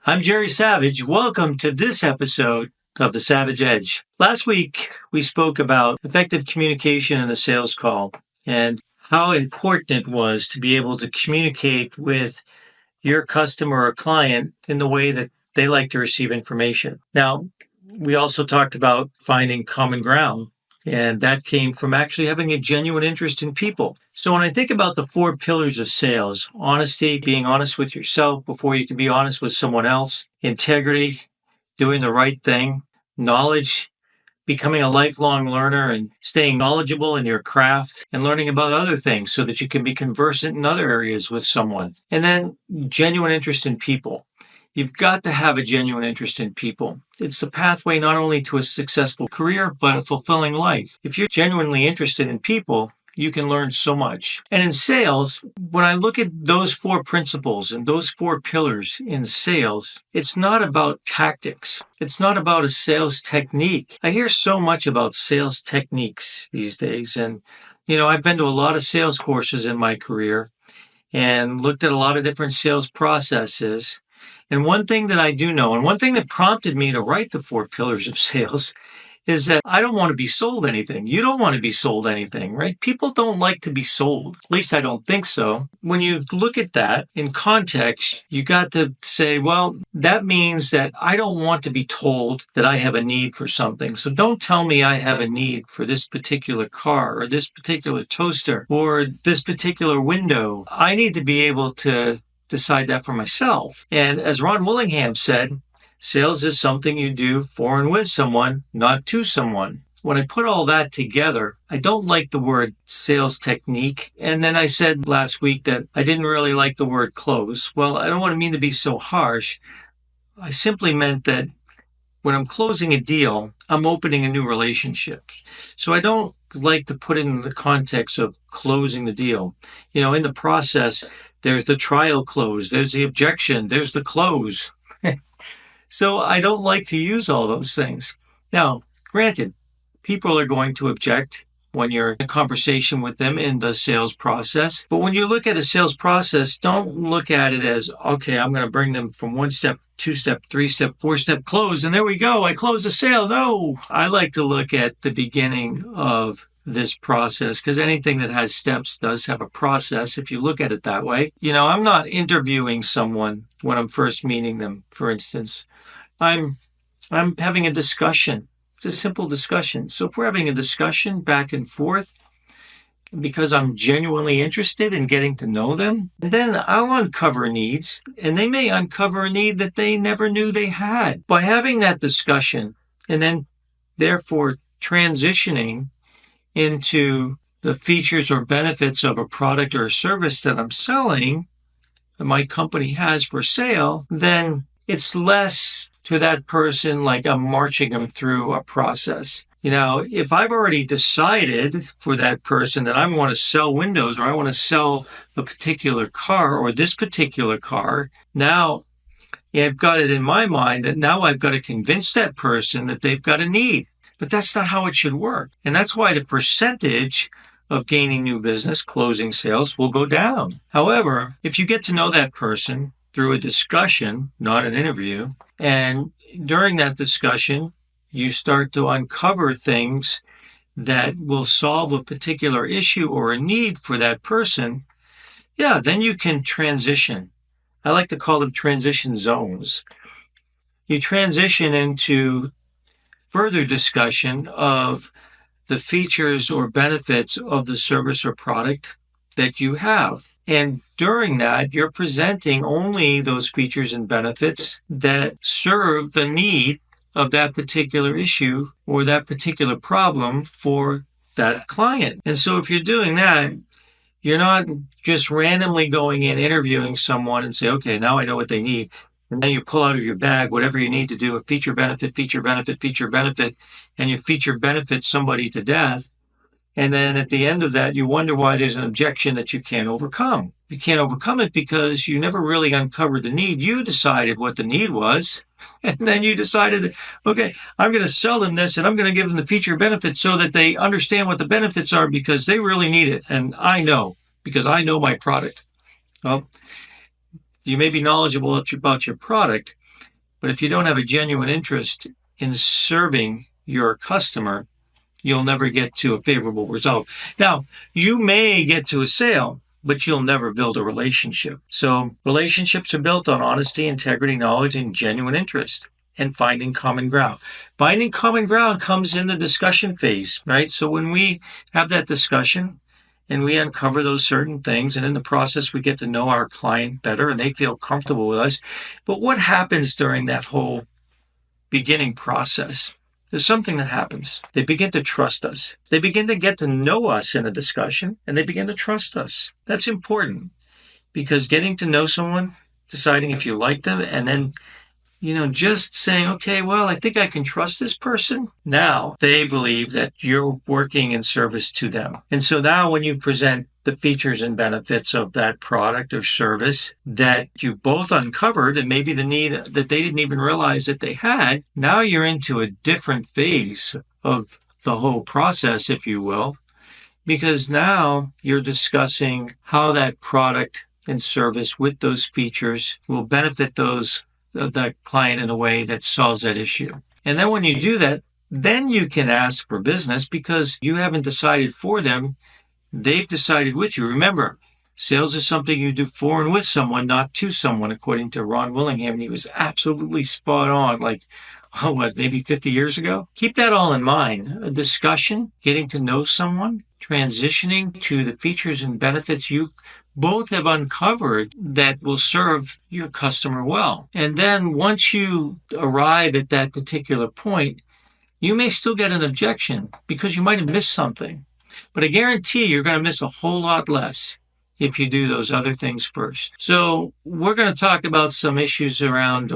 I'm Gerry Savage. Welcome to this episode of The Savage Edge. Last week, we spoke about effective communication in a sales call and how important it was to be able to communicate with your customer or client in the way that they like to receive information. Now, we also talked about finding common ground, and that came from actually having a genuine interest in people. So when I think about the 4 pillars of sales, honesty, being honest with yourself before you can be honest with someone else, integrity, doing the right thing, knowledge, becoming a lifelong learner and staying knowledgeable in your craft and learning about other things so that you can be conversant in other areas with someone. And then genuine interest in people. You've got to have a genuine interest in people. It's the pathway not only to a successful career, but a fulfilling life. If you're genuinely interested in people, you can learn so much. And in sales, when I look at those 4 principles and those 4 pillars in sales, it's not about tactics. It's not about a sales technique. I hear so much about sales techniques these days. And, I've been to a lot of sales courses in my career and looked at a lot of different sales processes. And one thing that I do know, and one thing that prompted me to write the 4 pillars of sales, is that I don't want to be sold anything. You don't want to be sold anything, right? People don't like to be sold. At least I don't think so. When you look at that in context, you got to say, well, that means that I don't want to be told that I have a need for something. So don't tell me I have a need for this particular car or this particular toaster or this particular window. I need to be able to decide that for myself. And as Ron Willingham said, sales is something you do for and with someone, not to someone. When I put all that together, I don't like the word sales technique. And then I said last week that I didn't really like the word close. Well, I don't want to mean to be so harsh. I simply meant that when I'm closing a deal, I'm opening a new relationship. So I don't like to put it in the context of closing the deal. In the process, there's the trial close, there's the objection, there's the close. So I don't like to use all those things. Now, granted, people are going to object when you're in a conversation with them in the sales process. But when you look at a sales process, don't look at it as, okay, I'm going to bring them from 1 step, 2 step, 3 step, 4 step close, and there we go, I close the sale. No, I like to look at the beginning of this process, because anything that has steps does have a process if you look at it that way. I'm not interviewing someone when I'm first meeting them, for instance. I'm having a discussion. It's a simple discussion. So if we're having a discussion back and forth because I'm genuinely interested in getting to know them, then I'll uncover needs, and they may uncover a need that they never knew they had. By having that discussion and then therefore transitioning into the features or benefits of a product or a service that I'm selling, that my company has for sale, then it's less to that person like I'm marching them through a process. If I've already decided for that person that I want to sell windows or I want to sell a particular car or this particular car, now I've got it in my mind that now I've got to convince that person that they've got a need. But that's not how it should work. And that's why the percentage of gaining new business, closing sales, will go down. However, if you get to know that person through a discussion, not an interview, and during that discussion, you start to uncover things that will solve a particular issue or a need for that person, then you can transition. I like to call them transition zones. You transition into further discussion of the features or benefits of the service or product that you have. And during that, you're presenting only those features and benefits that serve the need of that particular issue or that particular problem for that client. And so if you're doing that, you're not just randomly going in, interviewing someone and say, okay, now I know what they need. And then you pull out of your bag whatever you need to do, a feature benefit, feature benefit, feature benefit, and you feature benefit somebody to death. And then at the end of that, you wonder why there's an objection that you can't overcome. You can't overcome it because you never really uncovered the need. You decided what the need was, and then you decided, okay, I'm going to sell them this, and I'm going to give them the feature benefits so that they understand what the benefits are because they really need it. And I know, because I know my product. Well, you may be knowledgeable about your product, But if you don't have a genuine interest in serving your customer, you'll never get to a favorable result. Now, you may get to a sale, but you'll never build a relationship. So relationships are built on honesty, integrity, knowledge, and genuine interest, and finding common ground. Finding common ground comes in the discussion phase, right? So when we have that discussion and we uncover those certain things, and in the process, we get to know our client better and they feel comfortable with us. But what happens during that whole beginning process? There's something that happens. They begin to trust us. They begin to get to know us in a discussion, and they begin to trust us. That's important, because getting to know someone, deciding if you like them, and then, just saying, okay, well, I think I can trust this person. Now they believe that you're working in service to them. And so now when you present the features and benefits of that product or service that you both uncovered, and maybe the need that they didn't even realize that they had, now you're into a different phase of the whole process, if you will, because now you're discussing how that product and service with those features will benefit the client in a way that solves that issue. And then when you do that, then you can ask for business, because you haven't decided for them. They've decided with you. Remember, sales is something you do for and with someone, not to someone, according to Ron Willingham. And he was absolutely spot on, maybe 50 years ago? Keep that all in mind. A discussion, getting to know someone, transitioning to the features and benefits you both have uncovered that will serve your customer well. And then once you arrive at that particular point, you may still get an objection because you might have missed something. But I guarantee you're going to miss a whole lot less if you do those other things first. So we're going to talk about some issues around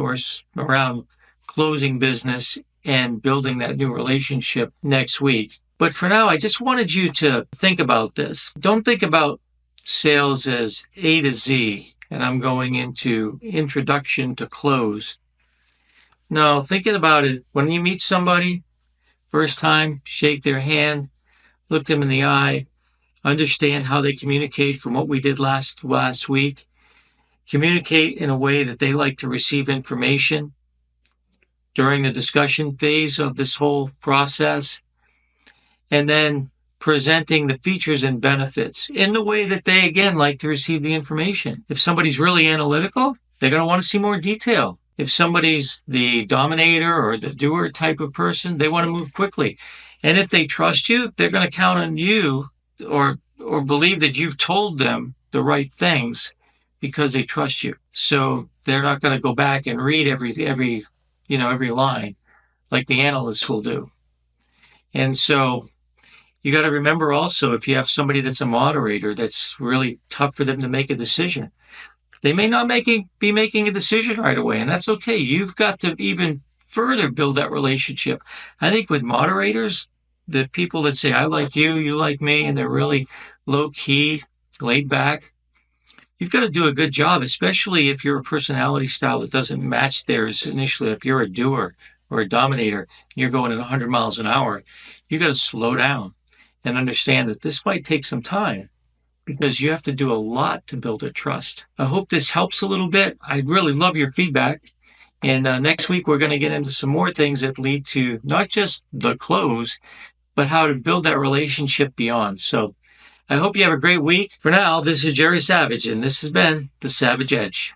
closing business and building that new relationship next week. But for now, I just wanted you to think about this. Don't think about sales as A to Z, and I'm going into introduction to close. No, thinking about it, when you meet somebody, first time, shake their hand, look them in the eye, understand how they communicate from what we did last week, communicate in a way that they like to receive information during the discussion phase of this whole process, and then presenting the features and benefits in the way that they, again, like to receive the information. If somebody's really analytical, they're going to want to see more detail. If somebody's the dominator or the doer type of person, they want to move quickly. And if they trust you, they're going to count on you or believe that you've told them the right things because they trust you. So they're not going to go back and read every line like the analysts will do. And so you got to remember also, if you have somebody that's a moderator, that's really tough for them to make a decision. They may not be making a decision right away, and that's okay. You've got to even further build that relationship. I think with moderators, the people that say, I like you, you like me, and they're really low key, laid back, you've got to do a good job, especially if you're a personality style that doesn't match theirs initially. If you're a doer or a dominator, and you're going at 100 miles an hour, you got to slow down and understand that this might take some time, because you have to do a lot to build a trust. I hope this helps a little bit. I'd really love your feedback. And next week, we're going to get into some more things that lead to not just the close, but how to build that relationship beyond. So I hope you have a great week. For now, this is Gerry Savage, and this has been The Savage Edge.